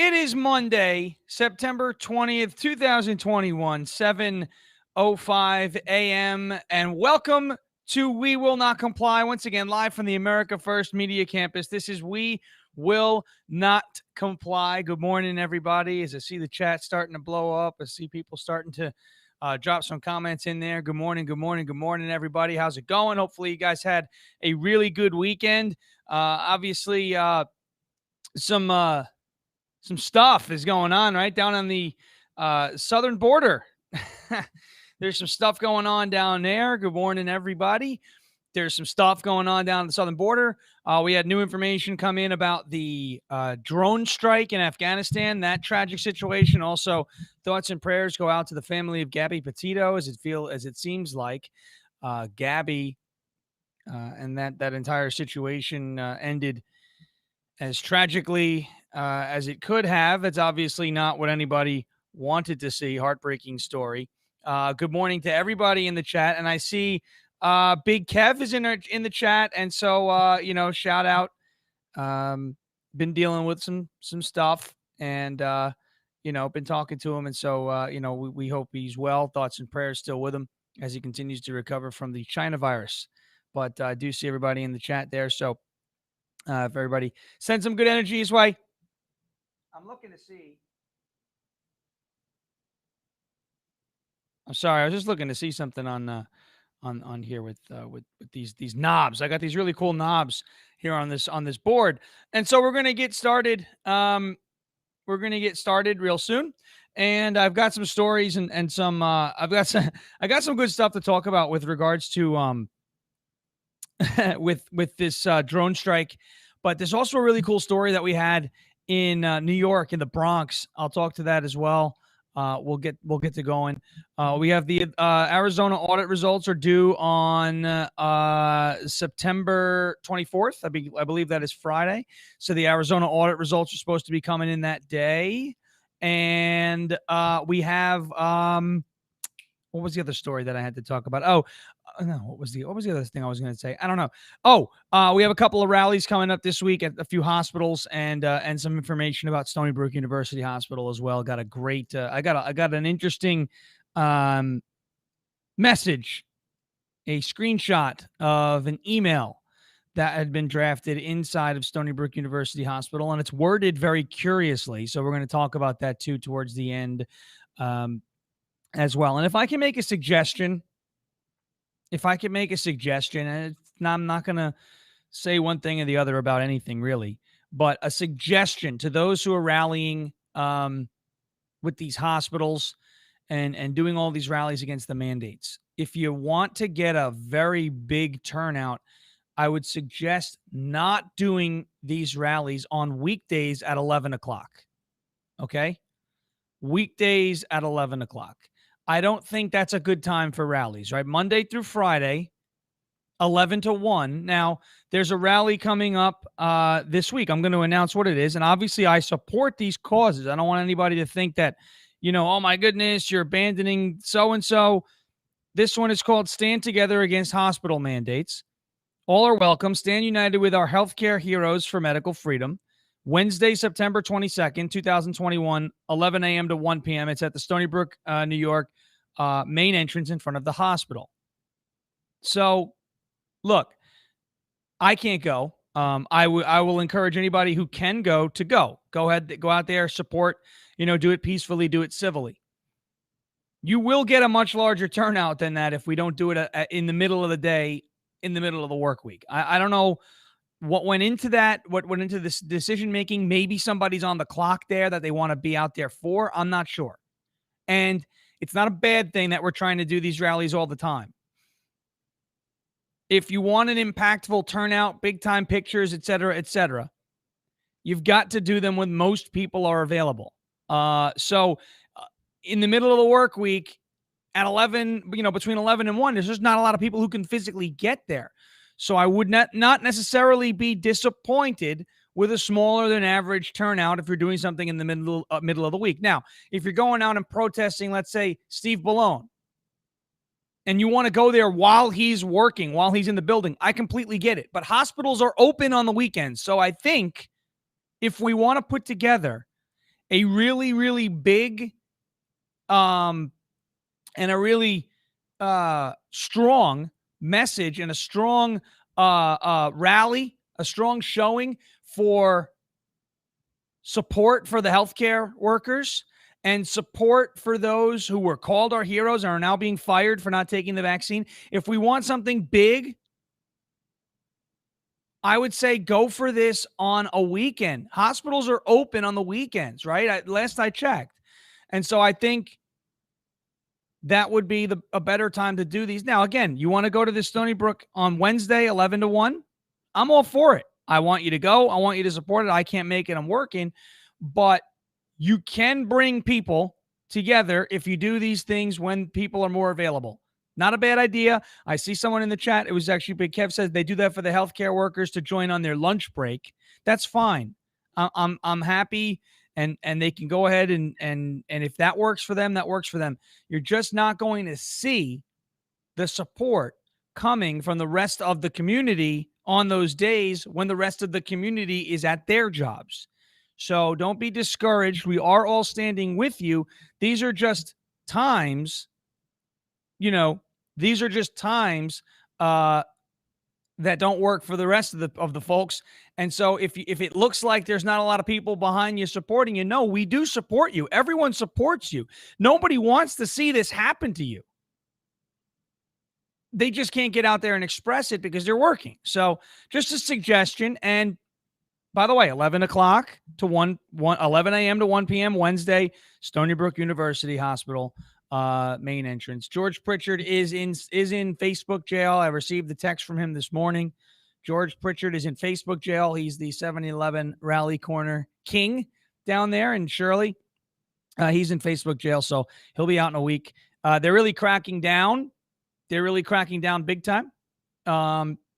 It is Monday, September 20th, 2021, 7:05 a.m. And welcome to We Will Not Comply. Once again, live from the America First Media Campus. This is We Will Not Comply. Good morning, everybody. As I see the chat starting to blow up, I see people starting to drop some comments in there. Good morning, good morning, good morning, everybody. How's it going? Hopefully you guys had a really good weekend. Obviously, some stuff is going on right down on the southern border. There's some stuff going on down there. Good morning, everybody. There's some stuff going on down the southern border. We had new information come in about the drone strike in Afghanistan, that tragic situation. Also, thoughts and prayers go out to the family of Gabby Petito, as it seems like Gabby and that entire situation ended as tragically as it could have. It's obviously not what anybody wanted to see. Heartbreaking story. Good morning to everybody in the chat. And I see Big Kev is in the chat. And so, shout out. Been dealing with some stuff and, been talking to him. And so, we hope he's well. Thoughts and prayers still with him as he continues to recover from the China virus. But I do see everybody in the chat there. So, if everybody send some good energy his way. I'm looking to see. I'm sorry, I was just looking to see something on here with these knobs. I got these really cool knobs here on this board, and so we're gonna get started. We're gonna get started real soon, and I've got some stories and some. I got some good stuff to talk about with regards to with this drone strike. But there's also a really cool story that we had in New York, in the Bronx. I'll talk to that as well. We'll get to going. We have the Arizona audit results are due on September 24th. I believe that is Friday. So the Arizona audit results are supposed to be coming in that day. And we have what was the other story that I had to talk about? Oh, no, what was the other thing I was going to say? I don't know. Oh, we have a couple of rallies coming up this week at a few hospitals, and some information about Stony Brook University Hospital as well. Got a great, I got an interesting message, a screenshot of an email that had been drafted inside of Stony Brook University Hospital, and it's worded very curiously. So we're going to talk about that too towards the end. As well. And if I can make a suggestion, and I'm not going to say one thing or the other about anything really, but a suggestion to those who are rallying with these hospitals and doing all these rallies against the mandates. If you want to get a very big turnout, I would suggest not doing these rallies on weekdays at 11 o'clock. Okay? Weekdays at 11 o'clock. I don't think that's a good time for rallies, right? Monday through Friday, 11 to 1. Now, there's a rally coming up this week. I'm going to announce what it is. And obviously, I support these causes. I don't want anybody to think that, oh, my goodness, you're abandoning so-and-so. This one is called Stand Together Against Hospital Mandates. All are welcome. Stand united with our healthcare heroes for medical freedom. Wednesday, September 22nd, 2021, 11 a.m. to 1 p.m. It's at the Stony Brook, New York main entrance in front of the hospital. So, look, I can't go. I will encourage anybody who can go to go. Go ahead, go out there, support, do it peacefully, do it civilly. You will get a much larger turnout than that if we don't do it in the middle of the day, in the middle of the work week. I don't know what went into that, what went into this decision-making. Maybe somebody's on the clock there that they want to be out there for. I'm not sure. And it's not a bad thing that we're trying to do these rallies all the time. If you want an impactful turnout, big-time pictures, et cetera, you've got to do them when most people are available. So in the middle of the work week at 11, between 11 and 1, there's just not a lot of people who can physically get there. So I would not necessarily be disappointed with a smaller than average turnout if you're doing something in the middle of the week. Now, if you're going out and protesting, let's say Steve Ballone, and you want to go there while he's working, while he's in the building, I completely get it. But hospitals are open on the weekends. So I think if we want to put together a really, really big and a really strong message and a strong rally, a strong showing for support for the healthcare workers and support for those who were called our heroes and are now being fired for not taking the vaccine. If we want something big, I would say go for this on a weekend. Hospitals are open on the weekends, right? Last I checked. And so I think that would be a better time to do these. Now, again, you want to go to the Stony Brook on Wednesday, 11 to 1? I'm all for it. I want you to go. I want you to support it. I can't make it. I'm working. But you can bring people together if you do these things when people are more available. Not a bad idea. I see someone in the chat. It was actually Big Kev says they do that for the healthcare workers to join on their lunch break. That's fine. I'm happy, and they can go ahead and if that works for them, that works for them. You're just not going to see the support coming from the rest of the community on those days when the rest of the community is at their jobs. So don't be discouraged. We are all standing with you. These are just times, these are just times that don't work for the rest of the folks. And so if it looks like there's not a lot of people behind you supporting you, no, we do support you. Everyone supports you. Nobody wants to see this happen to you. They just can't get out there and express it because they're working. So just a suggestion. And by the way, 11 o'clock to 11 a.m. to 1 p.m. Wednesday, Stony Brook University Hospital main entrance. George Pritchard is in Facebook jail. I received the text from him this morning. George Pritchard is in Facebook jail. He's the 7-Eleven Rally Corner King down there in Shirley. He's in Facebook jail, so he'll be out in a week. They're really cracking down. They're really cracking down big time.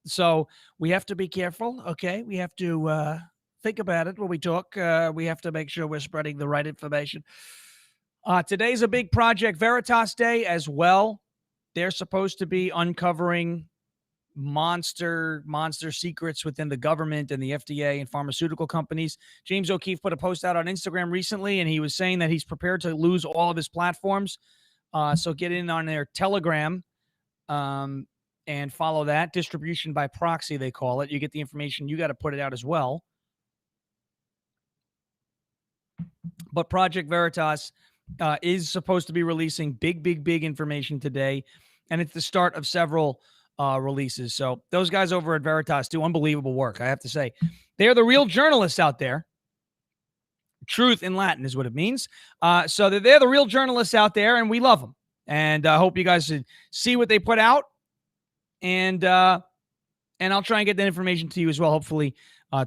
So we have to be careful, okay? We have to think about it when we talk. We have to make sure we're spreading the right information. Today's a big Project Veritas Day as well. They're supposed to be uncovering monster secrets within the government and the FDA and pharmaceutical companies. James O'Keefe put a post out on Instagram recently, and he was saying that he's prepared to lose all of his platforms. So get in on their Telegram and follow that. Distribution by proxy, they call it. You get the information. You got to put it out as well. But Project Veritas is supposed to be releasing big information today, and it's the start of several releases. So those guys over at Veritas do unbelievable work, I have to say. They're the real journalists out there. Truth in Latin is what it means. So they're the real journalists out there, and we love them. And I hope you guys see what they put out, and I'll try and get that information to you as well. Hopefully,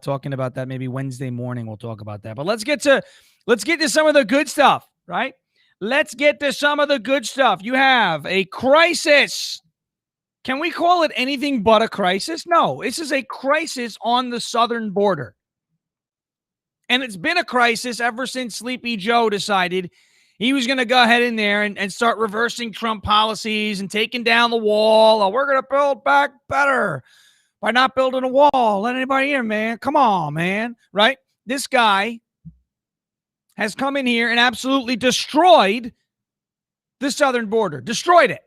talking about that maybe Wednesday morning, we'll talk about that. But let's get to some of the good stuff, right? Let's get to some of the good stuff. You have a crisis. Can we call it anything but a crisis? No, this is a crisis on the southern border. And it's been a crisis ever since Sleepy Joe decided he was going to go ahead in there and start reversing Trump policies and taking down the wall. Oh, we're going to build back better by not building a wall. Let anybody in, man. Come on, man. Right? This guy has come in here and absolutely destroyed the southern border. Destroyed it.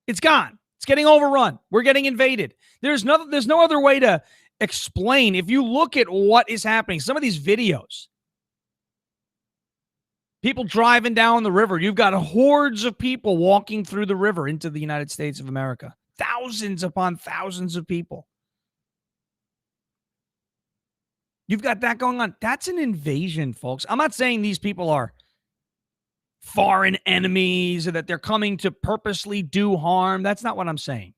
It's gone. It's getting overrun. We're getting invaded. There's no other way to explain. If you look at what is happening, some of these videos, people driving down the river, you've got hordes of people walking through the river into the United States of America. Thousands upon thousands of people. You've got that going on. That's an invasion, folks. I'm not saying these people are foreign enemies or that they're coming to purposely do harm. That's not what I'm saying.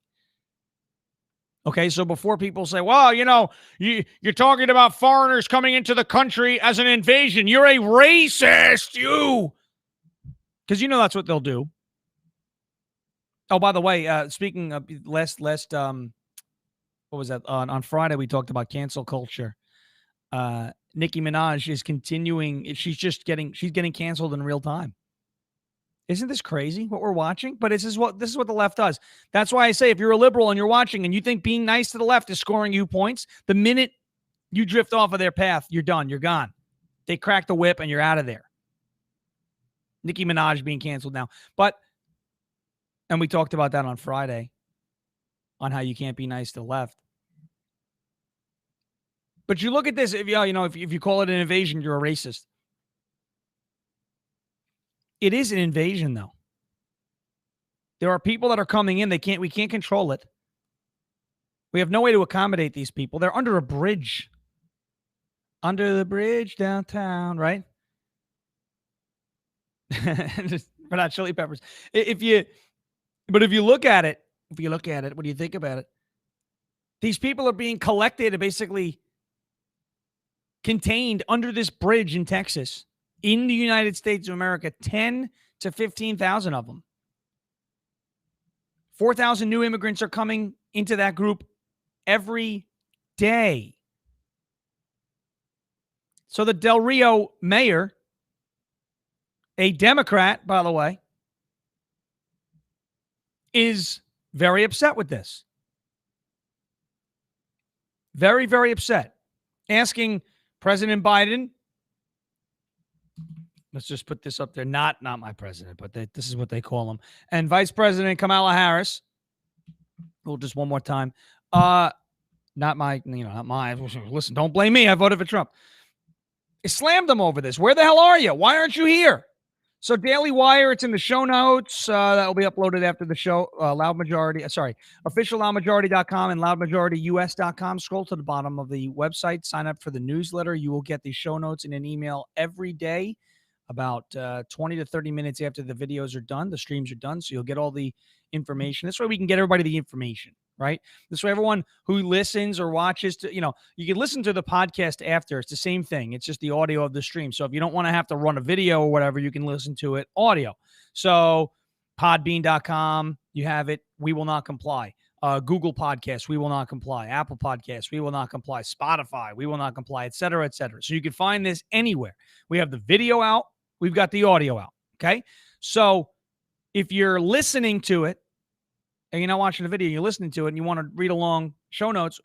Okay, so before people say, well, you're talking about foreigners coming into the country as an invasion. You're a racist, you. Because that's what they'll do. Oh, by the way, speaking of last what was that? On Friday, we talked about cancel culture. Nicki Minaj is continuing. She's getting canceled in real time. Isn't this crazy what we're watching? But this is what the left does. That's why I say if you're a liberal and you're watching and you think being nice to the left is scoring you points, the minute you drift off of their path, you're done. You're gone. They crack the whip and you're out of there. Nicki Minaj being canceled now. And we talked about that on Friday on how you can't be nice to the left. But you look at this, if you call it an invasion, you're a racist. It is an invasion, though. There are people that are coming in. We can't control it. We have no way to accommodate these people. They're under a bridge. Under the bridge downtown, right? Red Hot Chili Peppers. If you look at it, what do you think about it? These people are being collected and basically contained under this bridge in Texas, in the United States of America, 10 to 15,000 of them. 4,000 new immigrants are coming into that group every day. So the Del Rio mayor, a Democrat, by the way, is very upset with this. Very, very upset. Asking President Biden, let's just put this up there, not my president, but this is what they call him, and Vice President Kamala Harris, just one more time, not mine. Listen, don't blame me. I voted for Trump. I slammed them over this. Where the hell are you? Why aren't you here? So Daily Wire, it's in the show notes. That will be uploaded after the show. Officialloudmajority.com and loudmajorityus.com. Scroll to the bottom of the website. Sign up for the newsletter. You will get the show notes in an email every day, about 20 to 30 minutes after the videos are done. The streams are done, so you'll get all the information. This way we can get everybody the information, right? This way everyone who listens or watches, you can listen to the podcast after. It's the same thing. It's just the audio of the stream. So if you don't want to have to run a video or whatever, you can listen to it audio. So podbean.com, you have it. We will not comply. Google Podcasts, we will not comply. Apple Podcasts, we will not comply. Spotify, we will not comply, et cetera, et cetera. So you can find this anywhere. We have the video out. We've got the audio out. Okay. So if you're listening to it and you're not watching the video, you're listening to it and you want to read along show notes,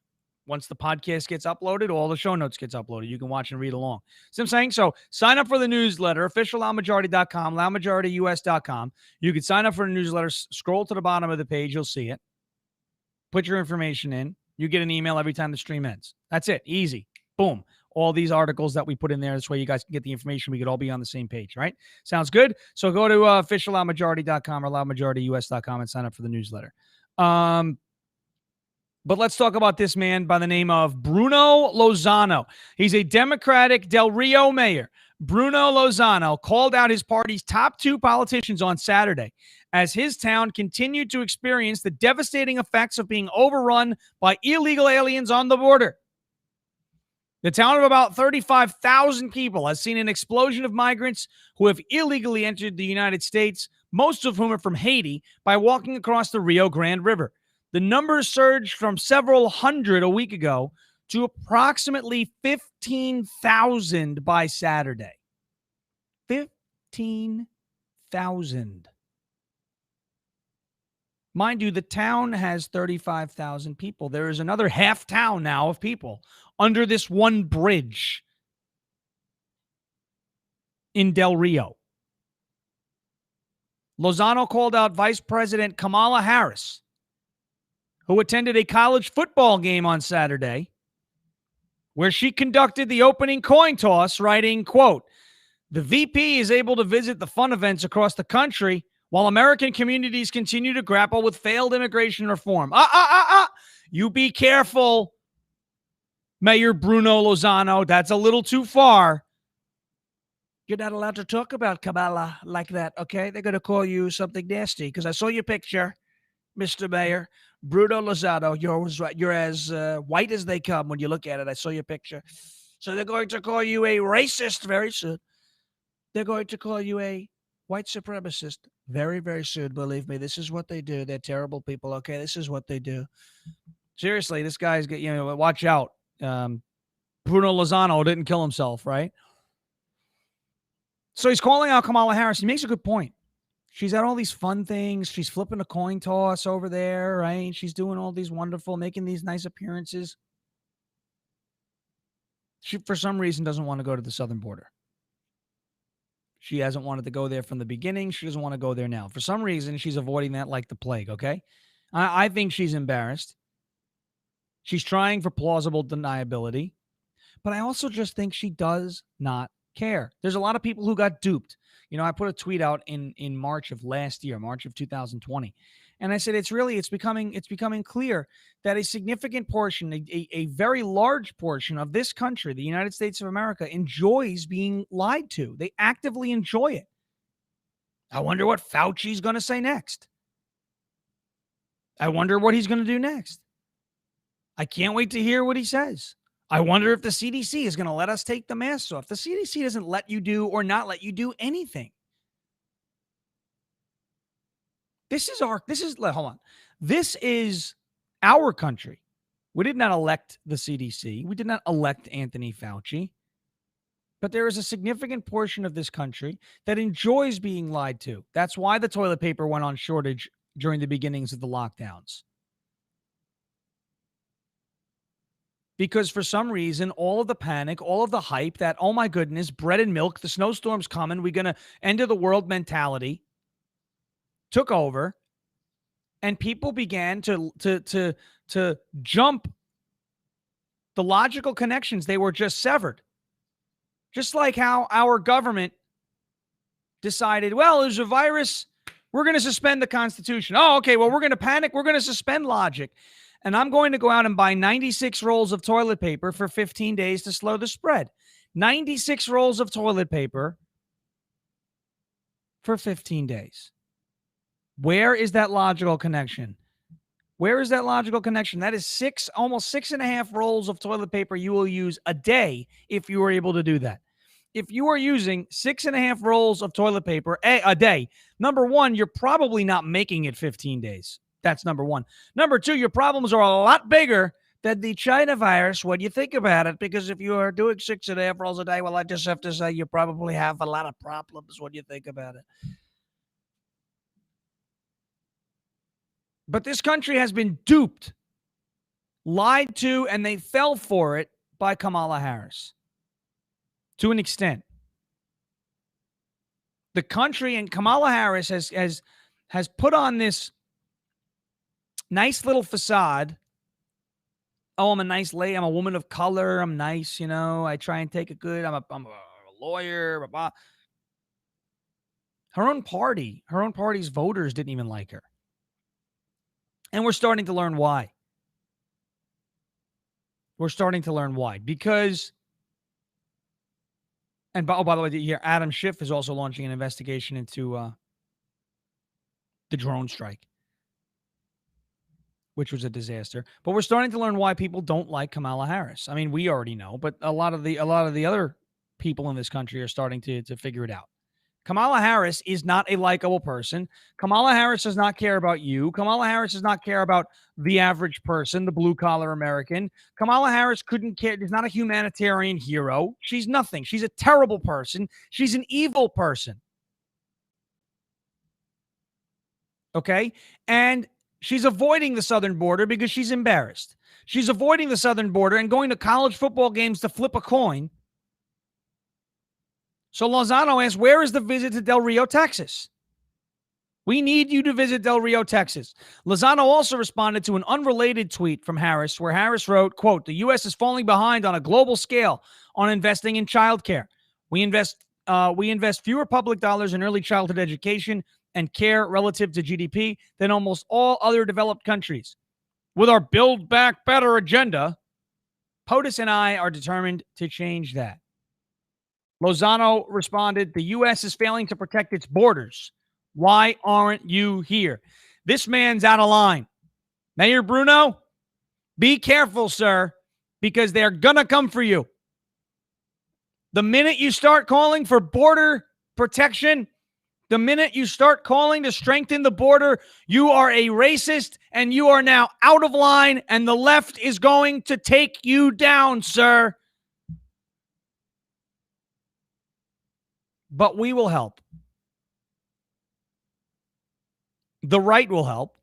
once the podcast gets uploaded, all the show notes gets uploaded. You can watch and read along. See what I'm saying? So sign up for the newsletter, officialloudmajority.com, loudmajorityus.com. You can sign up for the newsletter, scroll to the bottom of the page. You'll see it. Put your information in. You get an email every time the stream ends. That's it. Easy. Boom. All these articles that we put in there. This way you guys can get the information. We could all be on the same page, right? Sounds good? So go to officialloudmajority.com or loudmajorityus.com and sign up for the newsletter. But let's talk about this man by the name of Bruno Lozano. He's a Democratic Del Rio mayor. Bruno Lozano called out his party's top two politicians on Saturday as his town continued to experience the devastating effects of being overrun by illegal aliens on the border. The town of about 35,000 people has seen an explosion of migrants who have illegally entered the United States, most of whom are from Haiti, by walking across the Rio Grande River. The numbers surged from several hundred a week ago to approximately 15,000 by Saturday. 15,000. Mind you, the town has 35,000 people. There is another half town now of people under this one bridge in Del Rio. Lozano called out Vice President Kamala Harris, who attended a college football game on Saturday, where she conducted the opening coin toss, writing, quote, "The VP is able to visit the fun events across the country while American communities continue to grapple with failed immigration reform." You be careful, Mayor Bruno Lozano. That's a little too far. You're not allowed to talk about Kamala like that, okay? They're going to call you something nasty because I saw your picture, Mr. Mayor. Bruno Lozano, you're as white as they come when you look at it. I saw your picture. So they're going to call you a racist very soon. They're going to call you a white supremacist very, very soon. Believe me, this is what they do. They're terrible people, okay? This is what they do. Seriously, this guy's, watch out. Bruno Lozano didn't kill himself, right? So he's calling out Kamala Harris. He makes a good point. She's at all these fun things. She's flipping a coin toss over there, right? She's doing all these wonderful, making these nice appearances. She, for some reason, doesn't want to go to the southern border. She hasn't wanted to go there from the beginning. She doesn't want to go there now. For some reason, she's avoiding that like the plague, okay? I think she's embarrassed. She's trying for plausible deniability. But I also just think she does not care. There's a lot of people who got duped. I put a tweet out in March of last year, March of 2020. And I said, it's becoming clear that a significant portion, a very large portion of this country, the United States of America, enjoys being lied to. They actively enjoy it. I wonder what Fauci's going to say next. I wonder what he's going to do next. I can't wait to hear what he says. I wonder if the CDC is going to let us take the masks off. The CDC doesn't let you do or not let you do anything. This is our country. We did not elect the CDC. We did not elect Anthony Fauci. But there is a significant portion of this country that enjoys being lied to. That's why the toilet paper went on shortage during the beginnings of the lockdowns. Because for some reason, all of the panic, all of the hype that, oh my goodness, bread and milk, the snowstorm's coming, we're going to end of the world mentality took over, and people began to jump the logical connections. They were just severed. Just like how our government decided, well, there's a virus, we're going to suspend the Constitution. Oh, okay, well, we're going to panic, we're going to suspend logic. And I'm going to go out and buy 96 rolls of toilet paper for 15 days to slow the spread. 96 rolls of toilet paper for 15 days. Where is that logical connection? Where is that logical connection? That is almost 6.5 rolls of toilet paper you will use a day if you were able to do that. If you are using 6.5 rolls of toilet paper a day, number one, you're probably not making it 15 days. That's number one. Number two, your problems are a lot bigger than the China virus when you think about it, because if you are doing 6.5 rolls a day, well, I just have to say you probably have a lot of problems when you think about it. But this country has been duped, lied to, and they fell for it by Kamala Harris to an extent. The country and Kamala Harris has put on this nice little facade. Oh, I'm a nice lady. I'm a woman of color. I'm nice, I try and take it good. I'm a lawyer. Blah, blah. Her own party's voters didn't even like her. And we're starting to learn why. Because, and by the way, here, Adam Schiff is also launching an investigation into the drone strike, which was a disaster. But we're starting to learn why people don't like Kamala Harris. I mean, we already know, but a lot of the other people in this country are starting to figure it out. Kamala Harris is not a likable person. Kamala Harris does not care about you. Kamala Harris does not care about the average person, the blue-collar American. Kamala Harris couldn't care. Is not a humanitarian hero. She's nothing. She's a terrible person. She's an evil person. Okay? And she's avoiding the southern border because she's embarrassed. She's avoiding the southern border and going to college football games to flip a coin. So Lozano asks, where is the visit to Del Rio, Texas? We need you to visit Del Rio, Texas. Lozano also responded to an unrelated tweet from Harris, where Harris wrote, quote, the U.S. is falling behind on a global scale on investing in childcare. We invest fewer public dollars in early childhood education and care relative to GDP than almost all other developed countries. With our Build Back Better agenda, POTUS and I are determined to change that. Lozano responded, the U.S. is failing to protect its borders. Why aren't you here? This man's out of line. Mayor Bruno, be careful, sir, because they're going to come for you. The minute you start calling for border protection, the minute you start calling to strengthen the border, you are a racist and you are now out of line, and the left is going to take you down, sir. But we will help. The right will help.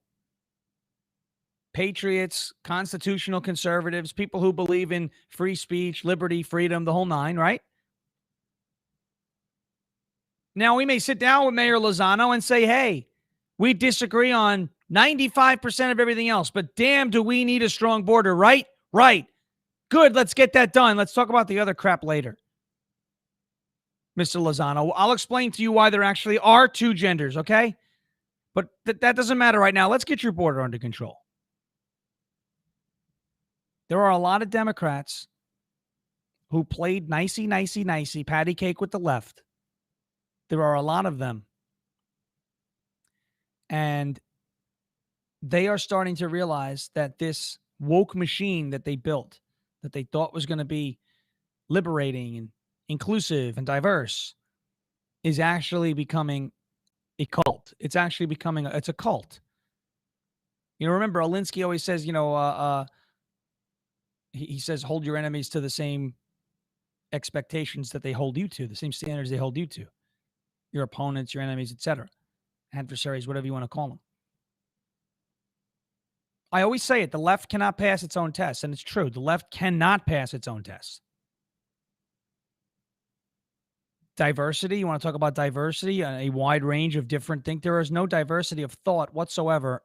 patriots, constitutional conservatives, people who believe in free speech, liberty, freedom, the whole nine, right? Now, we may sit down with Mayor Lozano and say, hey, we disagree on 95% of everything else, but damn, do we need a strong border, right? Right. Good, let's get that done. Let's talk about the other crap later. Mr. Lozano, I'll explain to you why there actually are two genders, okay? But that doesn't matter right now. Let's get your border under control. There are a lot of Democrats who played nicey, patty cake with the left. There are a lot of them. And they are starting to realize that this woke machine that they built, that they thought was going to be liberating and inclusive and diverse, is actually becoming a cult. It's actually becoming, it's a cult. You know, remember, Alinsky always says, he says, hold your enemies to the same expectations that they hold you to, the same standards they hold you to. Your opponents, your enemies, etc. Adversaries, whatever you want to call them. I always say it, the left cannot pass its own tests, and it's true. The left cannot pass its own tests. Diversity, you want to talk about diversity, a wide range of different things. There is no diversity of thought whatsoever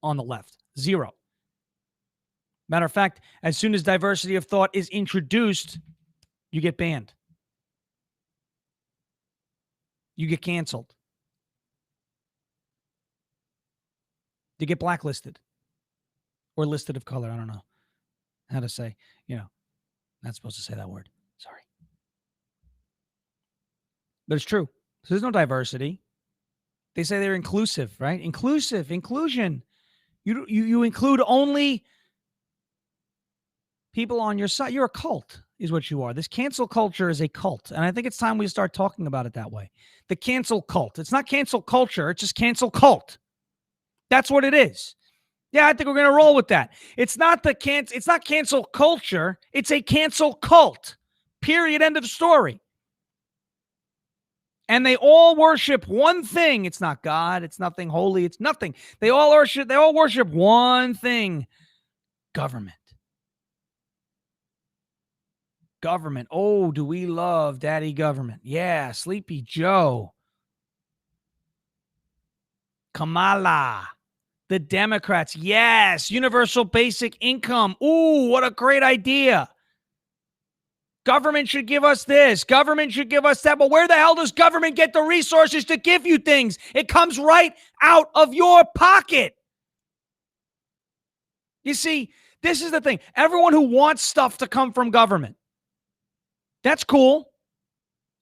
on the left. Zero. Matter of fact, as soon as diversity of thought is introduced, you get banned. You get canceled. You get blacklisted. Or listed of color. I don't know how to say, not supposed to say that word. Sorry. But it's true. So there's no diversity. They say they're inclusive, right? Inclusion. You include only people on your side. You're a cult, is what you are. This cancel culture is a cult. And I think it's time we start talking about it that way. The cancel cult. It's not cancel culture. It's just cancel cult. That's what it is. Yeah, I think we're going to roll with that. It's not cancel culture. It's a cancel cult. Period. End of story. And they all worship one thing. It's not God. It's nothing holy. It's nothing. They all worship one thing. Government. Government. Oh, do we love daddy government? Yeah, Sleepy Joe. Kamala. The Democrats. Yes, universal basic income. Ooh, what a great idea. Government should give us this. Government should give us that. But where the hell does government get the resources to give you things? It comes right out of your pocket. You see, this is the thing. Everyone who wants stuff to come from government, that's cool.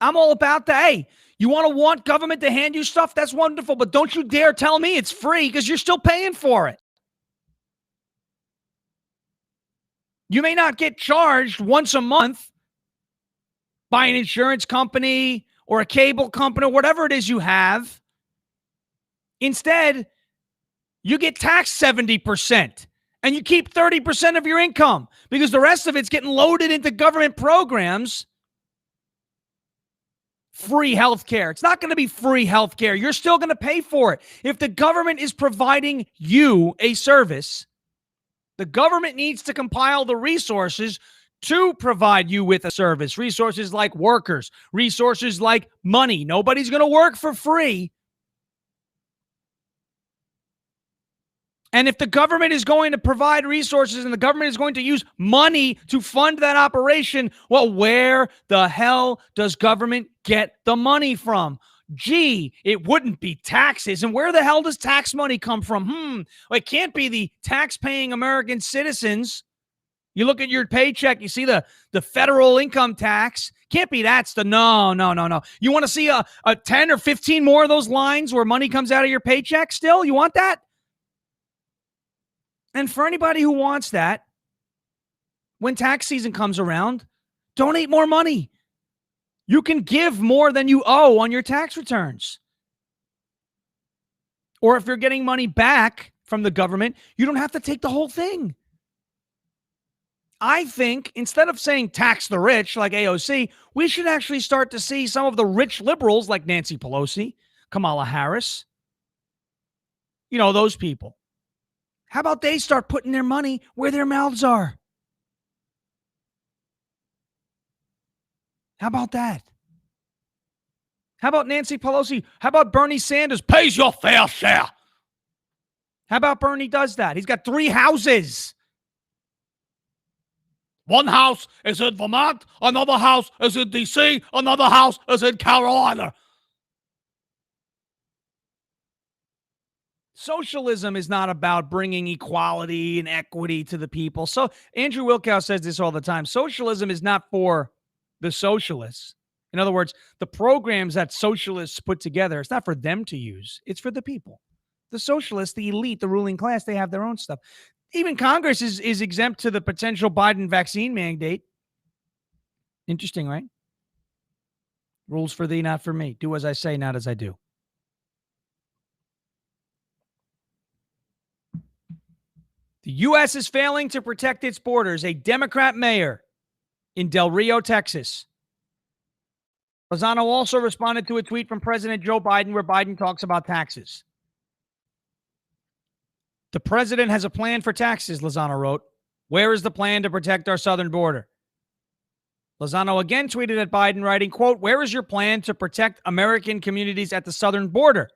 I'm all about that. Hey, you want government to hand you stuff? That's wonderful. But don't you dare tell me it's free because you're still paying for it. You may not get charged once a month by an insurance company or a cable company or whatever it is you have. Instead, you get taxed 70% and you keep 30% of your income because the rest of it's getting loaded into government programs. Free healthcare. It's not going to be free healthcare. You're still going to pay for it. If the government is providing you a service, the government needs to compile the resources to provide you with a service. Resources like workers, resources like money. Nobody's going to work for free. And if the government is going to provide resources and the government is going to use money to fund that operation, well, where the hell does government get the money from? Gee, it wouldn't be taxes. And where the hell does tax money come from? Well, it can't be the tax-paying American citizens. You look at your paycheck, you see the federal income tax. Can't be that's the no. You want to see a 10 or 15 more of those lines where money comes out of your paycheck still? You want that? And for anybody who wants that, when tax season comes around, donate more money. You can give more than you owe on your tax returns. Or if you're getting money back from the government, you don't have to take the whole thing. I think instead of saying tax the rich like AOC, we should actually start to see some of the rich liberals like Nancy Pelosi, Kamala Harris, those people How about they start putting their money where their mouths are? How about that? How about Nancy Pelosi? How about Bernie Sanders pays your fair share? How about Bernie does that? He's got 3 houses. One house is in Vermont, another house is in D.C., another house is in Carolina. Socialism is not about bringing equality and equity to the people. So Andrew Wilkow says this all the time. Socialism is not for the socialists. In other words, the programs that socialists put together, it's not for them to use. It's for the people. The socialists, the elite, the ruling class, they have their own stuff. Even Congress is exempt to the potential Biden vaccine mandate. Interesting, right? Rules for thee, not for me. Do as I say, not as I do. The U.S. is failing to protect its borders. A Democrat mayor in Del Rio, Texas. Lozano also responded to a tweet from President Joe Biden where Biden talks about taxes. The president has a plan for taxes, Lozano wrote. Where is the plan to protect our southern border? Lozano again tweeted at Biden, writing, quote, where is your plan to protect American communities at the southern border?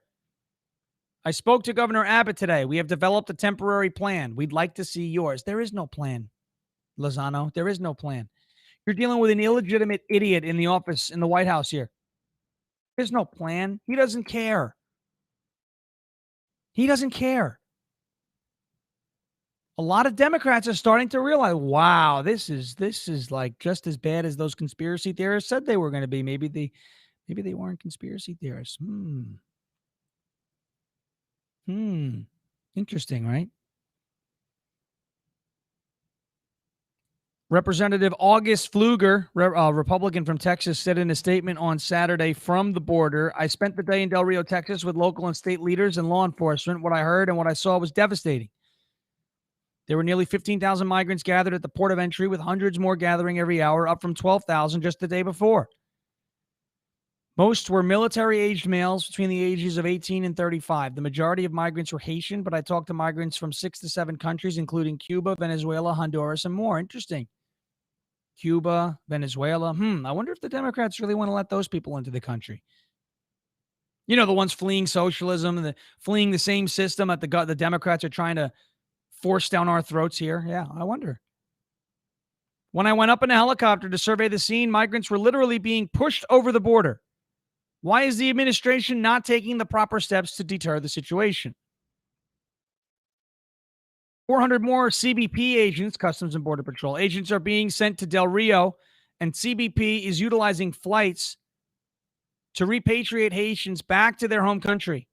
I spoke to Governor Abbott today. We have developed a temporary plan. We'd like to see yours. There is no plan, Lozano. There is no plan. You're dealing with an illegitimate idiot in the office in the White House here. There's no plan. He doesn't care. He doesn't care. A lot of Democrats are starting to realize, wow, this is like just as bad as those conspiracy theorists said they were going to be. Maybe they weren't conspiracy theorists. Interesting, right? Representative August Pfluger, Republican from Texas, said in a statement on Saturday from the border, I spent the day in Del Rio, Texas with local and state leaders and law enforcement. What I heard and what I saw was devastating. There were nearly 15,000 migrants gathered at the port of entry, with hundreds more gathering every hour, up from 12,000 just the day before. Most were military-aged males between the ages of 18 and 35. The majority of migrants were Haitian, but I talked to migrants from 6 to 7 countries, including Cuba, Venezuela, Honduras, and more. Interesting. Cuba, Venezuela. I wonder if the Democrats really want to let those people into the country. You know, the ones fleeing socialism and fleeing the same system that the Democrats are trying to force down our throats here. Yeah, I wonder. When I went up in a helicopter to survey the scene, migrants were literally being pushed over the border. Why is the administration not taking the proper steps to deter the situation? 400 more CBP agents, Customs and Border Patrol agents, are being sent to Del Rio, and CBP is utilizing flights to repatriate Haitians back to their home country.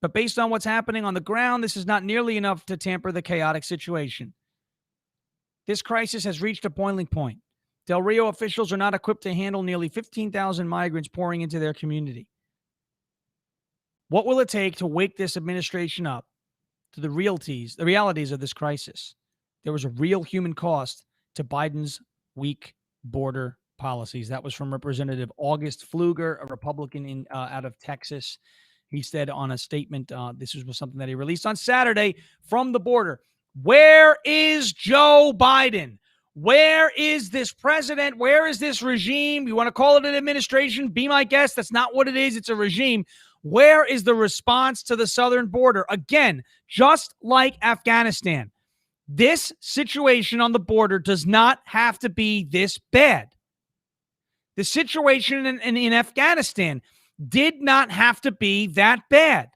But based on what's happening on the ground, this is not nearly enough to tamper the chaotic situation. This crisis has reached a boiling point. Del Rio officials are not equipped to handle nearly 15,000 migrants pouring into their community. What will it take to wake this administration up to the realities of this crisis? There was a real human cost to Biden's weak border policies. That was from Representative August Pfluger, a Republican out of Texas. He said on a statement, this was something that he released on Saturday from the border. Where is Joe Biden? Where is this president? Where is this regime? You want to call it an administration? Be my guest. That's not what it is. It's a regime. Where is the response to the southern border? Again, just like Afghanistan, this situation on the border does not have to be this bad. The situation in Afghanistan did not have to be that bad.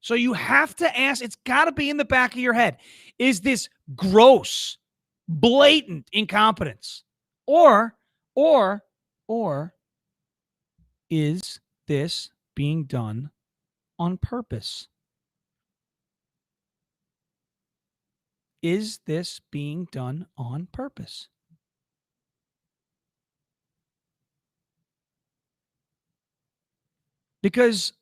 So you have to ask, it's got to be in the back of your head. Is this gross, blatant incompetence? Or is this being done on purpose? Is this being done on purpose? Because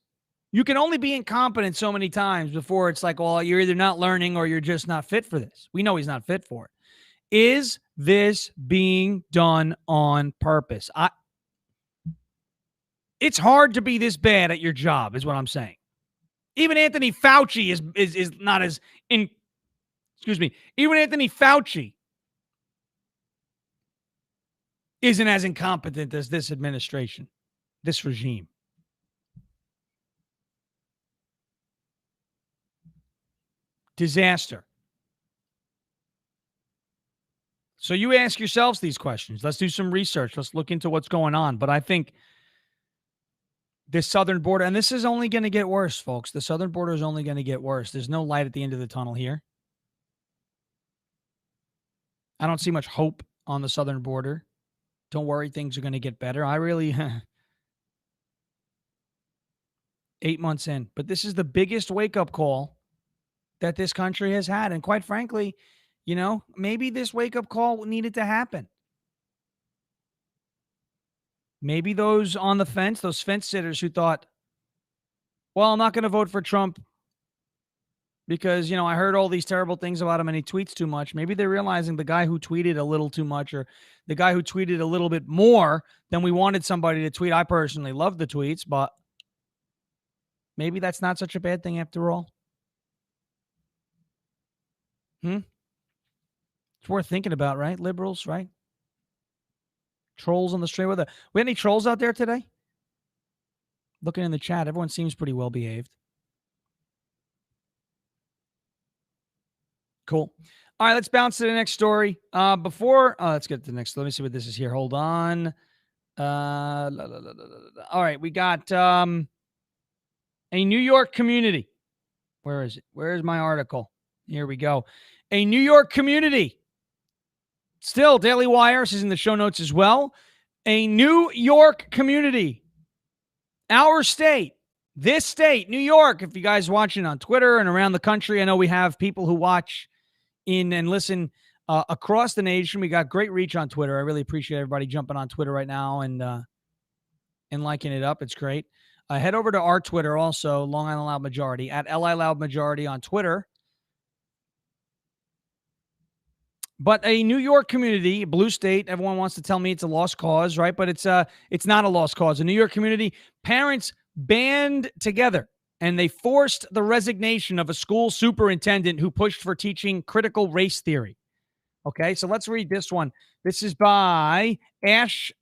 you can only be incompetent so many times before it's like, well, you're either not learning or you're just not fit for this. We know he's not fit for it. Is this being done on purpose? It's hard to be this bad at your job, is what I'm saying. Even Anthony Fauci is not as excuse me, even Anthony Fauci isn't as incompetent as this administration, this regime. Disaster. So you ask yourselves these questions. Let's do some research. Let's look into what's going on. But I think this southern border, and this is only going to get worse, folks. The southern border is only going to get worse. There's no light at the end of the tunnel here. I don't see much hope on the southern border. Don't worry, things are going to get better. I really, 8 months in. But this is the biggest wake-up call that this country has had. And quite frankly, you know, maybe this wake-up call needed to happen. Maybe those on the fence, those fence sitters who thought, well, I'm not going to vote for Trump because, you know, I heard all these terrible things about him and he tweets too much. Maybe they're realizing the guy who tweeted a little too much or the guy who tweeted a little bit more than we wanted somebody to tweet. I personally love the tweets, but maybe that's not such a bad thing after all. It's worth thinking about, right? Liberals, right? Trolls on the street. We have any trolls out there today? Looking in the chat, everyone seems pretty well behaved. Cool. All right, let's bounce to the next story. Let's get to the next. Let me see what this is here. Hold on. All right, we got a New York community. Where is it? Where is my article? Here we go. A New York community. Still, Daily Wire is in the show notes as well. A New York community. Our state. This state, New York. If you guys watching on Twitter and around the country, I know we have people who watch in and listen across the nation. We got great reach on Twitter. I really appreciate everybody jumping on Twitter right now and liking it up. It's great. Head over to our Twitter also, Long Island Loud Majority, at LI Loud Majority on Twitter. But a New York community, blue state, everyone wants to tell me it's a lost cause, right? But it's not a lost cause. A New York community, parents band together and they forced the resignation of a school superintendent who pushed for teaching critical race theory. Okay, so let's read this one. This is by Ash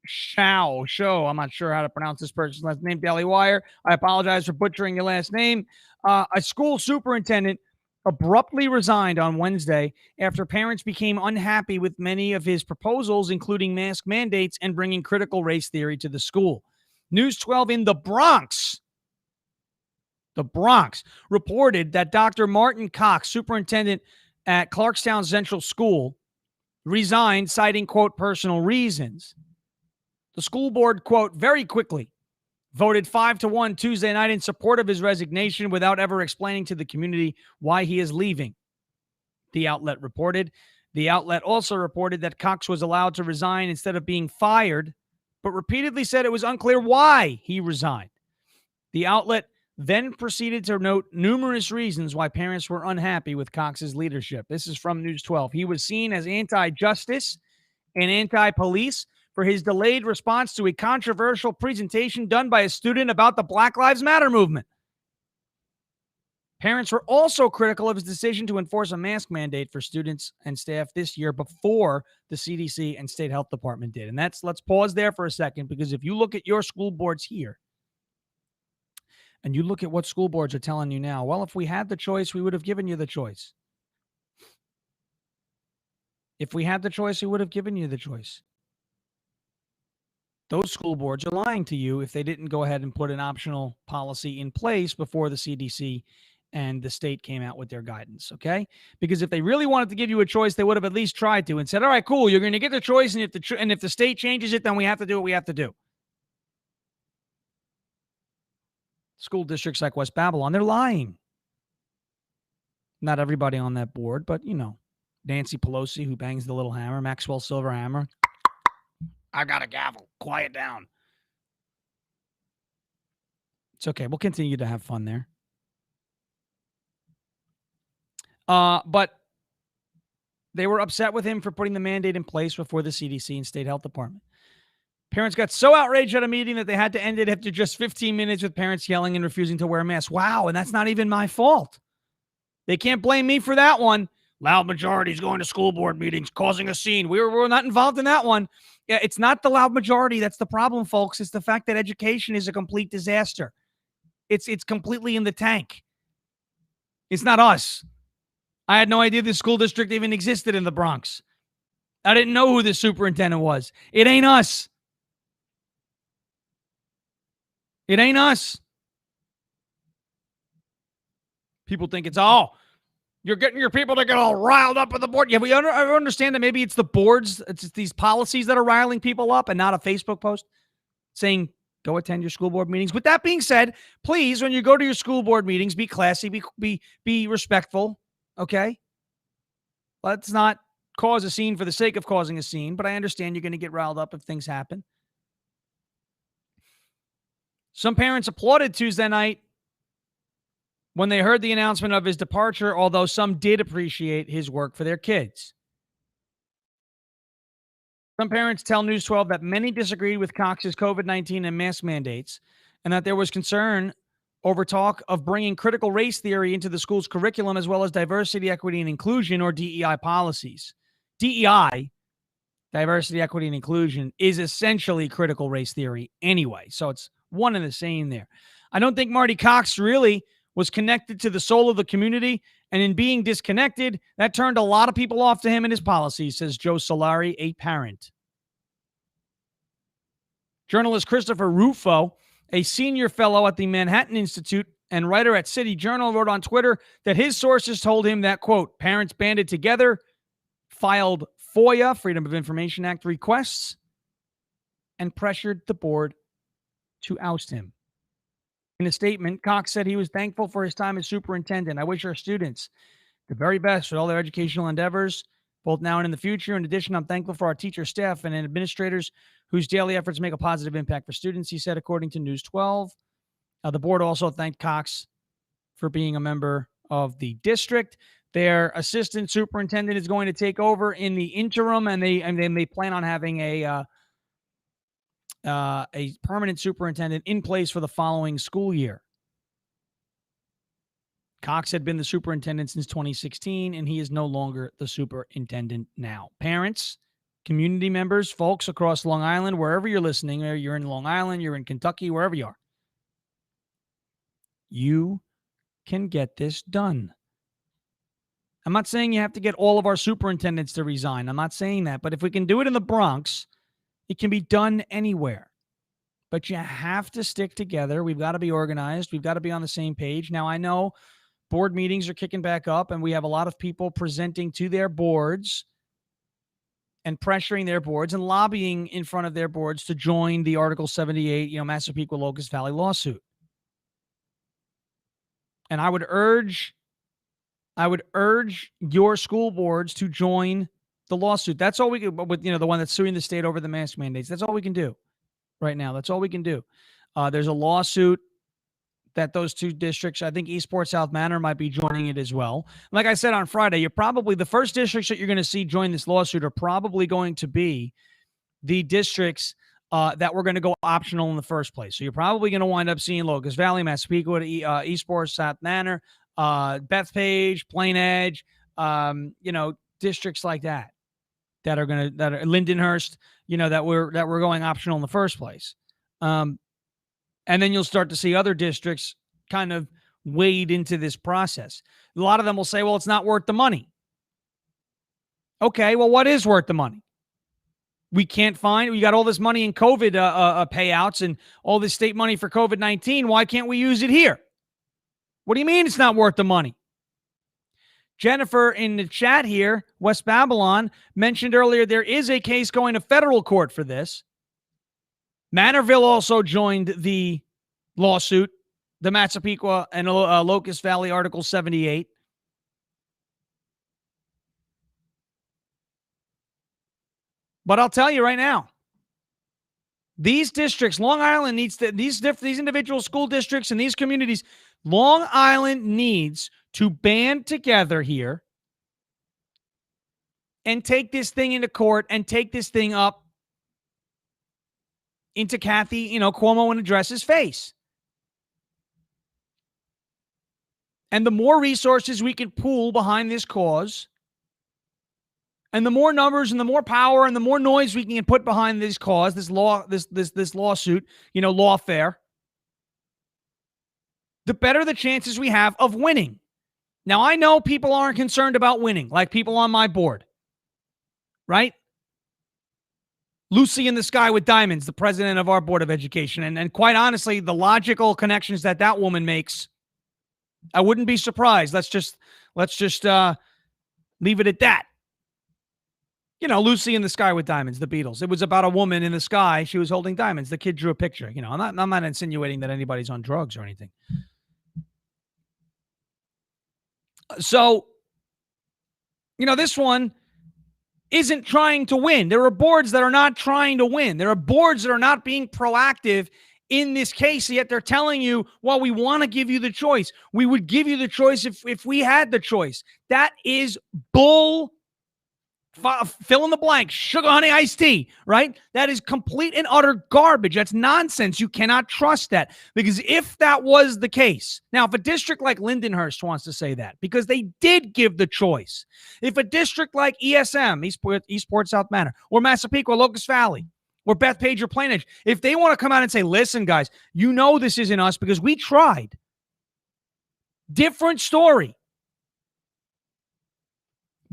Show. I'm not sure how to pronounce this person's last name. Daily Wire. I apologize for butchering your last name. A school superintendent abruptly resigned on Wednesday after parents became unhappy with many of his proposals, including mask mandates and bringing critical race theory to the school. News 12 in the Bronx reported that Dr. Martin Cox, superintendent at Clarkstown Central School, resigned, citing, quote, personal reasons. The school board, quote, very quickly voted 5-1 Tuesday night in support of his resignation without ever explaining to the community why he is leaving, the outlet reported. The outlet also reported that Cox was allowed to resign instead of being fired, but repeatedly said it was unclear why he resigned. The outlet then proceeded to note numerous reasons why parents were unhappy with Cox's leadership. This is from News 12. He was seen as anti-justice and anti-police for his delayed response to a controversial presentation done by a student about the Black Lives Matter movement. Parents were also critical of his decision to enforce a mask mandate for students and staff this year before the CDC and state health department did. And let's pause there for a second, because if you look at your school boards here and you look at what school boards are telling you now, well, if we had the choice, we would have given you the choice. If we had the choice, we would have given you the choice. Those school boards are lying to you if they didn't go ahead and put an optional policy in place before the CDC and the state came out with their guidance, okay? Because if they really wanted to give you a choice, they would have at least tried to and said, all right, cool, you're going to get the choice, and if the state changes it, then we have to do what we have to do. School districts like West Babylon, they're lying. Not everybody on that board, but, you know, Nancy Pelosi, who bangs the little hammer, Maxwell Silverhammer. I got a gavel. Quiet down. It's okay. We'll continue to have fun there. But they were upset with him for putting the mandate in place before the CDC and state health department. Parents got so outraged at a meeting that they had to end it after just 15 minutes with parents yelling and refusing to wear masks. Wow, and that's not even my fault. They can't blame me for that one. Loud majorities going to school board meetings, causing a scene. We're not involved in that one. Yeah, it's not the loud majority that's the problem, folks. It's the fact that education is a complete disaster. It's completely in the tank. It's not us. I had no idea this school district even existed in the Bronx. I didn't know who the superintendent was. It ain't us. It ain't us. People think it's, you're getting your people to get all riled up at the board. Yeah, we understand that maybe it's the boards, it's these policies that are riling people up and not a Facebook post saying, go attend your school board meetings. With that being said, please, when you go to your school board meetings, be classy, be respectful, okay? Let's not cause a scene for the sake of causing a scene, but I understand you're going to get riled up if things happen. Some parents applauded Tuesday night when they heard the announcement of his departure, although some did appreciate his work for their kids. Some parents tell News 12 that many disagreed with Cox's COVID-19 and mask mandates, and that there was concern over talk of bringing critical race theory into the school's curriculum, as well as diversity, equity, and inclusion, or DEI policies. DEI, diversity, equity, and inclusion, is essentially critical race theory anyway, so it's one and the same there. I don't think Marty Cox really was connected to the soul of the community, and in being disconnected, that turned a lot of people off to him and his policies, says Joe Solari, a parent. Journalist Christopher Rufo, a senior fellow at the Manhattan Institute and writer at City Journal, wrote on Twitter that his sources told him that, quote, parents banded together, filed FOIA, Freedom of Information Act requests, and pressured the board to oust him. In a statement, Cox said he was thankful for his time as superintendent. I wish our students the very best with all their educational endeavors, both now and in the future. In addition, I'm thankful for our teacher, staff, and administrators whose daily efforts make a positive impact for students, he said, according to News 12. The board also thanked Cox for being a member of the district. Their assistant superintendent is going to take over in the interim, and they plan on having a permanent superintendent in place for the following school year. Cox had been the superintendent since 2016, and he is no longer the superintendent now. Parents, community members, folks across Long Island, wherever you're listening, or you're in Long Island, you're in Kentucky, wherever you are, you can get this done. I'm not saying you have to get all of our superintendents to resign. I'm not saying that. But if we can do it in the Bronx, it can be done anywhere. But you have to stick together. We've got to be organized. We've got to be on the same page. Now, I know board meetings are kicking back up, and we have a lot of people presenting to their boards and pressuring their boards and lobbying in front of their boards to join the Article 78, Massapequa Locust Valley lawsuit. And I would urge your school boards to join the lawsuit. That's all we can, with, the one that's suing the state over the mask mandates. That's all we can do right now. That's all we can do. There's a lawsuit that those two districts, I think Eastport, South Manor might be joining it as well. Like I said on Friday, you're probably the first districts that you're going to see join this lawsuit are probably going to be the districts that were going to go optional in the first place. So you're probably going to wind up seeing Locust Valley, Massapequa, Eastport, South Manor, Bethpage, Plain Edge, districts like that are Lindenhurst, that we're going optional in the first place. And then you'll start to see other districts kind of wade into this process. A lot of them will say, well, it's not worth the money. Okay, well, what is worth the money? We got all this money in COVID payouts and all this state money for COVID-19. Why can't we use it here? What do you mean it's not worth the money? Jennifer in the chat here, West Babylon, mentioned earlier there is a case going to federal court for this. Manorville also joined the lawsuit, the Massapequa and Locust Valley Article 78. But I'll tell you right now, these districts, Long Island needs to, these individual school districts and these communities, Long Island needs to band together here and take this thing into court and take this thing up into Kathy, Cuomo and address's face. And the more resources we can pool behind this cause, And the more numbers and the more power and the more noise we can put behind this cause, this lawsuit, lawfare, the better the chances we have of winning. Now, I know people aren't concerned about winning, like people on my board, right? Lucy in the Sky with Diamonds, the president of our Board of Education. And quite honestly, the logical connections that woman makes, I wouldn't be surprised. Let's just leave it at that. Lucy in the Sky with Diamonds, the Beatles. It was about a woman in the sky. She was holding diamonds. The kid drew a picture. I'm not insinuating that anybody's on drugs or anything. So, this one isn't trying to win. There are boards that are not trying to win. There are boards that are not being proactive in this case, yet they're telling you, well, we want to give you the choice. We would give you the choice if we had the choice. That is bull. Fill in the blank, sugar, honey, iced tea, right? That is complete and utter garbage. That's nonsense. You cannot trust that, because if that was the case, now, if a district like Lindenhurst wants to say that, because they did give the choice, if a district like ESM, Eastport, South Manor, or Massapequa, Locust Valley, or Bethpage or Plainedge, if they want to come out and say, listen, guys, this isn't us because we tried. Different story.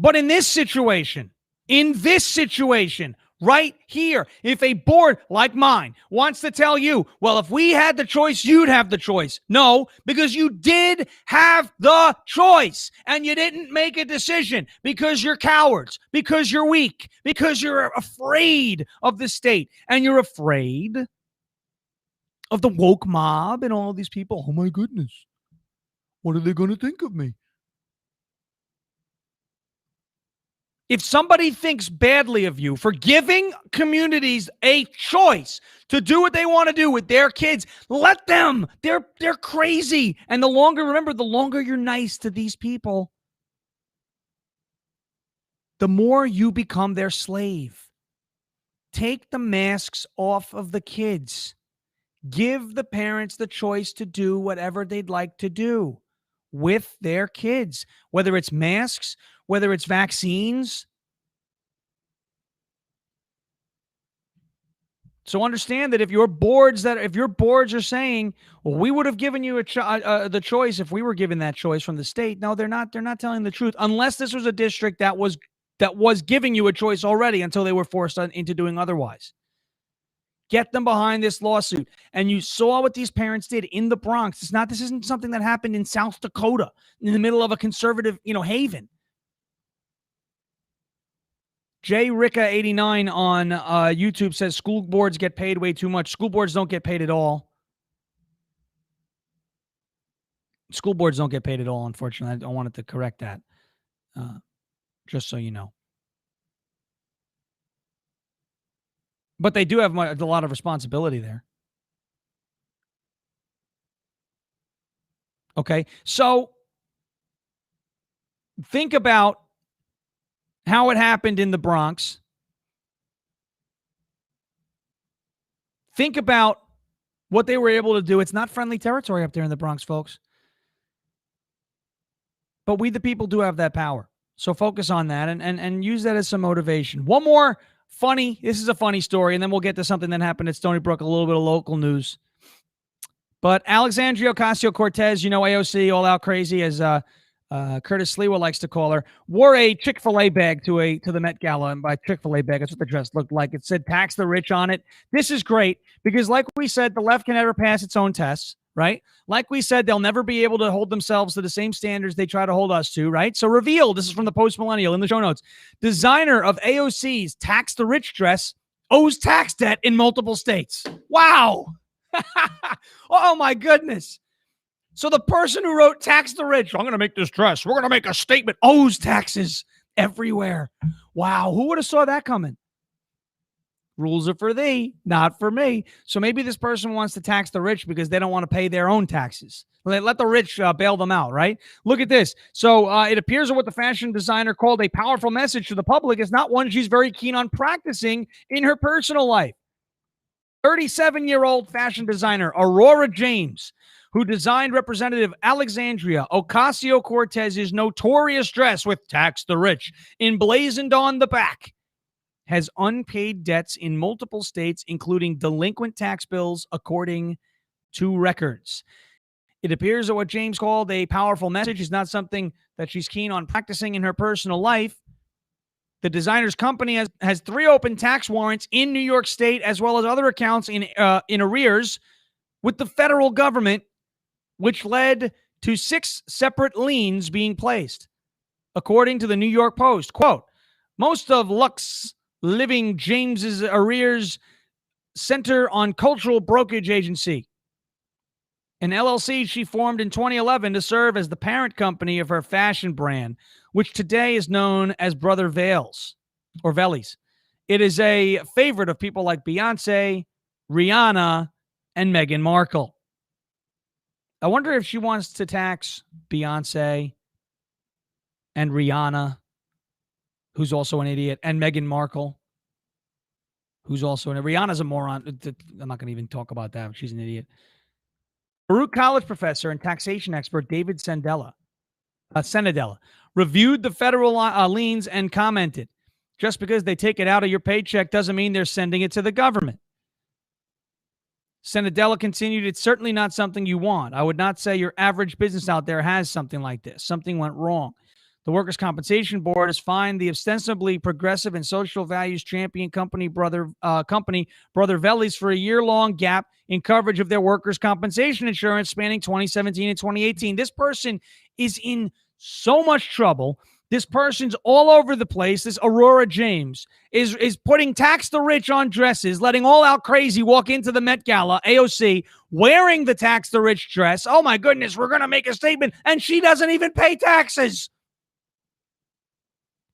But in this situation, right here, if a board like mine wants to tell you, well, if we had the choice, you'd have the choice. No, because you did have the choice and you didn't make a decision because you're cowards, because you're weak, because you're afraid of the state and you're afraid of the woke mob and all these people. Oh, my goodness. What are they going to think of me? If somebody thinks badly of you for giving communities a choice to do what they want to do with their kids, let them. They're crazy. And the longer you're nice to these people, the more you become their slave. Take the masks off of the kids. Give the parents the choice to do whatever they'd like to do with their kids, whether it's masks, whether it's vaccines. So understand that if your boards are saying, well, we would have given you the choice if we were given that choice from the state. No, they're not telling the truth, unless this was a district that was giving you a choice already until they were forced into doing otherwise. Get them behind this lawsuit. And you saw what these parents did in the Bronx. This isn't something that happened in South Dakota in the middle of a conservative, haven. J Ricka 89 on YouTube says school boards get paid way too much. School boards don't get paid at all. School boards don't get paid at all, unfortunately. I wanted to correct that, just so you know. But they do have a lot of responsibility there. Okay, so think about how it happened in the Bronx. Think about what they were able to do. It's not friendly territory up there in the Bronx, folks. But we, the people, do have that power. So focus on that and use that as some motivation. One more this is a funny story, and then we'll get to something that happened at Stony Brook, a little bit of local news. But Alexandria Ocasio-Cortez, AOC, all out crazy, as Curtis Sliwa likes to call her, wore a Chick-fil-A bag to the Met Gala. And by Chick-fil-A bag, that's what the dress looked like. It said tax the rich on it. This is great because, like we said, the left can never pass its own tests, right? Like we said, they'll never be able to hold themselves to the same standards they try to hold us to, right? So revealed, this is from the Post Millennial in the show notes, designer of AOC's tax the rich dress owes tax debt in multiple states. Wow. Oh, my goodness. So the person who wrote tax the rich, I'm going to make this dress, we're going to make a statement, owes taxes everywhere. Wow. Who would have saw that coming? Rules are for thee, not for me. So maybe this person wants to tax the rich because they don't want to pay their own taxes. Let the rich bail them out, right? Look at this. So it appears that what the fashion designer called a powerful message to the public is not one she's very keen on practicing in her personal life. 37-year-old fashion designer Aurora James who designed Representative Alexandria Ocasio-Cortez's notorious dress with "Tax the Rich" emblazoned on the back, has unpaid debts in multiple states, including delinquent tax bills, according to records. It appears that what James called a powerful message is not something that she's keen on practicing in her personal life. The designer's company has 3 open tax warrants in New York State, as well as other accounts in arrears with the federal government, which led to 6 separate liens being placed. According to the New York Post, quote, most of Lux Living James's arrears center on Cultural Brokerage Agency, an LLC she formed in 2011 to serve as the parent company of her fashion brand, which today is known as Brother Vales or Vellies. It is a favorite of people like Beyonce, Rihanna, and Meghan Markle. I wonder if she wants to tax Beyonce and Rihanna, who's also an idiot, and Meghan Markle, who's also an idiot. Rihanna's a moron. I'm not going to even talk about that. She's an idiot. Baruch College professor and taxation expert David Senadella reviewed the federal liens and commented, just because they take it out of your paycheck doesn't mean they're sending it to the government. Senadella continued, it's certainly not something you want. I would not say your average business out there has something like this. Something went wrong. The Workers' Compensation Board has fined the ostensibly progressive and social values champion company Brother Vellies for a year-long gap in coverage of their workers' compensation insurance spanning 2017 and 2018. This person is in so much trouble. This person's all over the place. This Aurora James is putting tax the rich on dresses, letting all out crazy walk into the Met Gala, AOC, wearing the tax the rich dress. Oh my goodness, we're going to make a statement, and she doesn't even pay taxes.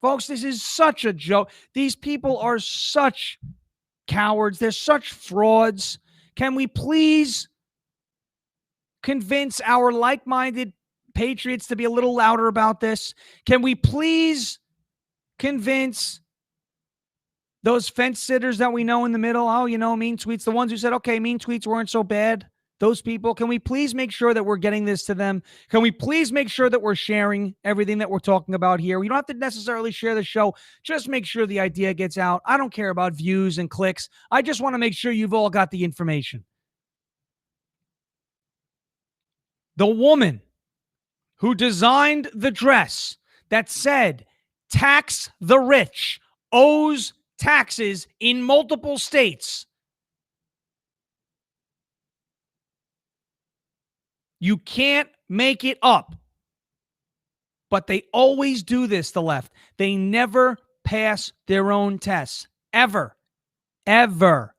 Folks, this is such a joke. These people are such cowards. They're such frauds. Can we please convince our like-minded patriots to be a little louder about this? Can we please convince those fence sitters that we know in the middle? Oh, mean tweets, the ones who said, okay, mean tweets weren't so bad. Those people, can we please make sure that we're getting this to them? Can we please make sure that we're sharing everything that we're talking about here? We don't have to necessarily share the show. Just make sure the idea gets out. I don't care about views and clicks. I just want to make sure you've all got the information. The woman who designed the dress that said, tax the rich, owes taxes in multiple states. You can't make it up. But they always do this, the left. They never pass their own tests. Ever. Ever.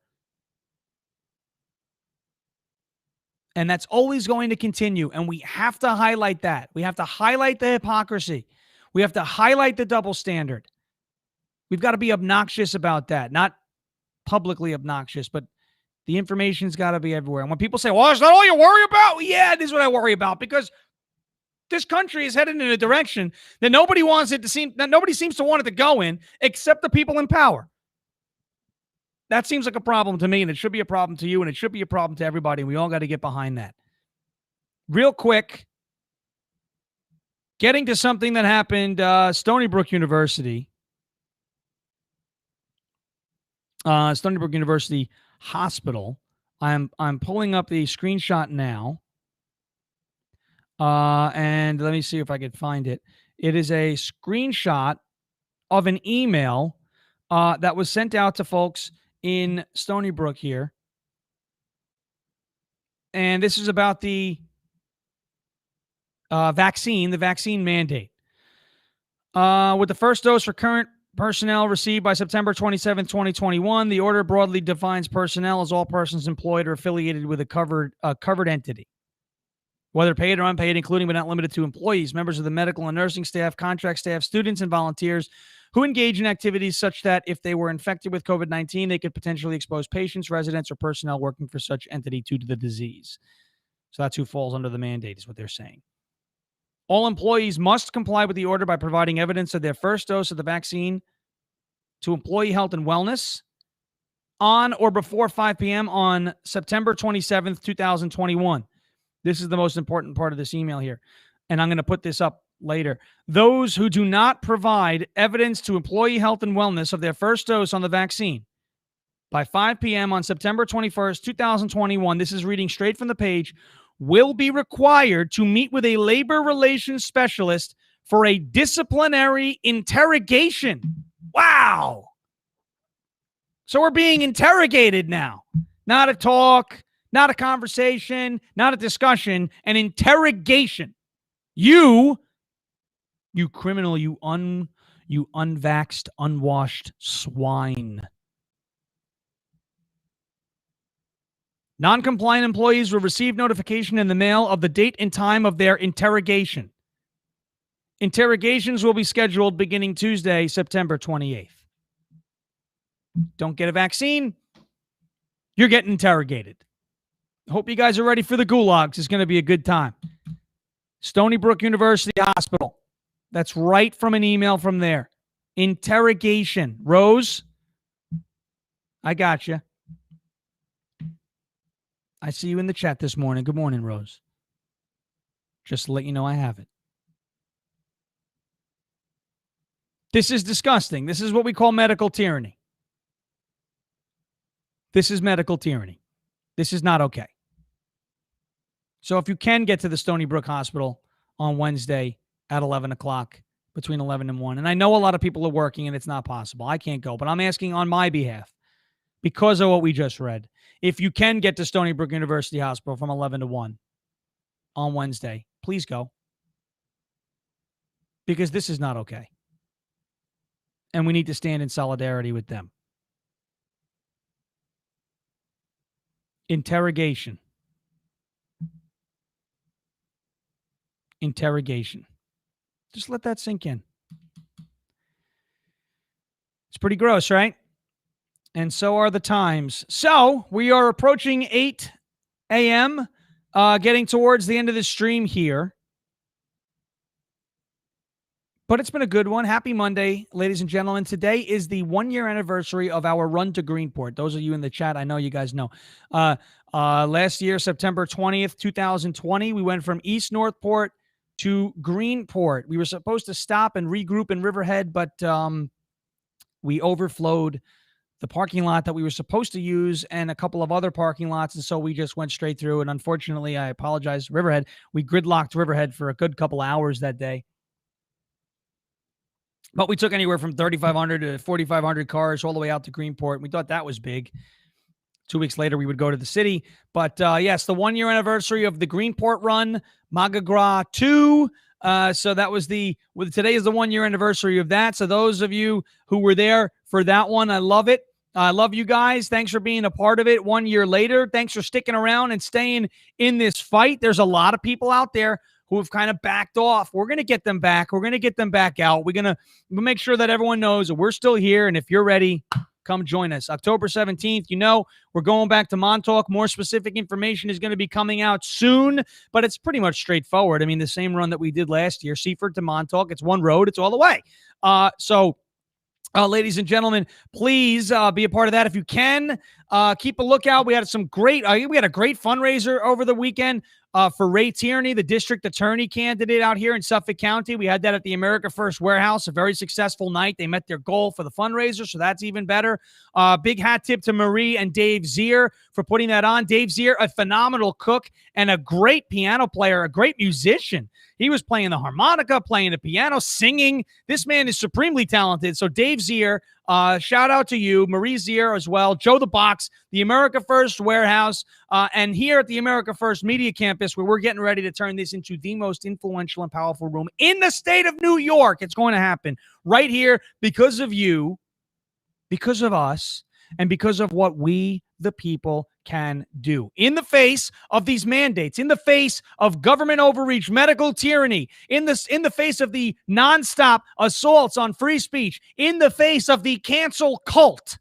And that's always going to continue. And we have to highlight that. We have to highlight the hypocrisy. We have to highlight the double standard. We've got to be obnoxious about that. Not publicly obnoxious, but the information's got to be everywhere. And when people say, well, is that all you worry about? Yeah, it is what I worry about, because this country is headed in a direction that nobody seems to want it to go in, except the people in power. That seems like a problem to me, and it should be a problem to you, and it should be a problem to everybody, and we all got to get behind that. Real quick, getting to something that happened, Stony Brook University. Stony Brook University Hospital. I'm pulling up the screenshot now. And let me see if I can find it. It is a screenshot of an email that was sent out to folks in Stony Brook here. And this is about the vaccine mandate. With the first dose for current personnel received by September 27, 2021, the order broadly defines personnel as all persons employed or affiliated with a covered entity, whether paid or unpaid, including but not limited to employees, members of the medical and nursing staff, contract staff, students, and volunteers who engage in activities such that if they were infected with COVID-19, they could potentially expose patients, residents, or personnel working for such entity to the disease. So that's who falls under the mandate, is what they're saying. All employees must comply with the order by providing evidence of their first dose of the vaccine to Employee Health and Wellness on or before 5 p.m. on September 27th, 2021. This is the most important part of this email here, and I'm going to put this up later. Those who do not provide evidence to employee health and wellness of their first dose on the vaccine by 5 p.m. on September 21st, 2021, this is reading straight from the page, will be required to meet with a labor relations specialist for a disciplinary interrogation. Wow. So we're being interrogated now. Not a talk, not a conversation, not a discussion, an interrogation. You criminal, you unvaxxed, unwashed swine. Non-compliant employees will receive notification in the mail of the date and time of their interrogation. Interrogations will be scheduled beginning Tuesday, September 28th. Don't get a vaccine, you're getting interrogated. Hope you guys are ready for the gulags. It's going to be a good time. Stony Brook University Hospital. That's right from an email from there. Interrogation. Rose, I got you. I see you in the chat this morning. Good morning, Rose. Just to let you know I have it. This is disgusting. This is what we call medical tyranny. This is medical tyranny. This is not okay. So if you can get to the Stony Brook Hospital on Wednesday at 11 o'clock, between 11 and 1, and I know a lot of people are working and it's not possible. I can't go, but I'm asking on my behalf because of what we just read. If you can get to Stony Brook University Hospital from 11 to 1 on Wednesday, please go. Because this is not okay. And we need to stand in solidarity with them. Interrogation. Interrogation. Just let that sink in. It's pretty gross, right? And so are the times. So we are approaching 8 a.m., getting towards the end of the stream here. But it's been a good one. Happy Monday, ladies and gentlemen. Today is the 1-year anniversary of our run to Greenport. Those of you in the chat, I know you guys know. Last year, September 20th, 2020, we went from East Northport to Greenport. We were supposed to stop and regroup in Riverhead, but we overflowed the parking lot that we were supposed to use and a couple of other parking lots, and so we just went straight through. And unfortunately, I apologize, Riverhead. We gridlocked Riverhead for a good couple hours that day. But we took anywhere from 3,500 to 4,500 cars all the way out to Greenport. We thought that was big. 2 weeks later, we would go to the city. But yes, the 1-year anniversary of the Greenport run, Magagra 2. So that was today is the 1-year anniversary of that. So those of you who were there for that one, I love it. I love you guys. Thanks for being a part of it 1 year later. Thanks for sticking around and staying in this fight. There's a lot of people out there who have kind of backed off. We're going to get them back. We're going to get them back out. We'll make sure that everyone knows that we're still here. And if you're ready, come join us. October 17th, we're going back to Montauk. More specific information is going to be coming out soon, but it's pretty much straightforward. I mean, the same run that we did last year, Seaford to Montauk. It's one road. It's all the way. Ladies and gentlemen, please be a part of that if you can. Keep a lookout. We had a great fundraiser over the weekend for Ray Tierney, the district attorney candidate out here in Suffolk County. We had that at the America First Warehouse, a very successful night. They met their goal for the fundraiser, so that's even better. Big hat tip to Marie and Dave Zier for putting that on. Dave Zier, a phenomenal cook and a great piano player, a great musician. He was playing the harmonica, playing the piano, singing. This man is supremely talented. So Dave Zier, shout out to you, Marie Zier as well, Joe the Box, the America First Warehouse, and here at the America First Media Campus, where we're getting ready to turn this into the most influential and powerful room in the state of New York. It's going to happen right here because of you, because of us, and because of what we, the people, can do. In the face of these mandates, in the face of government overreach, medical tyranny, in the face of the nonstop assaults on free speech, in the face of the cancel cult,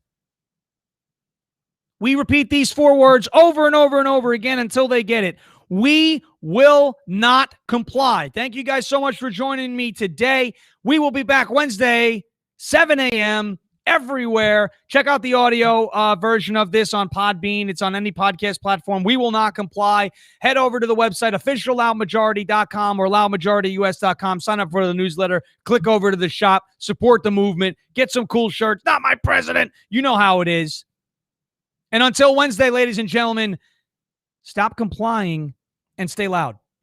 we repeat these 4 words over and over and over again until they get it. We will not comply. Thank you guys so much for joining me today. We will be back Wednesday, 7 a.m., everywhere. Check out the audio version of this on Podbean. It's on any podcast platform. We will not comply. Head over to the website, officialloudmajority.com or loudmajorityus.com. Sign up for the newsletter. Click over to the shop. Support the movement. Get some cool shirts. Not my president. You know how it is. And until Wednesday, ladies and gentlemen, stop complying and stay loud.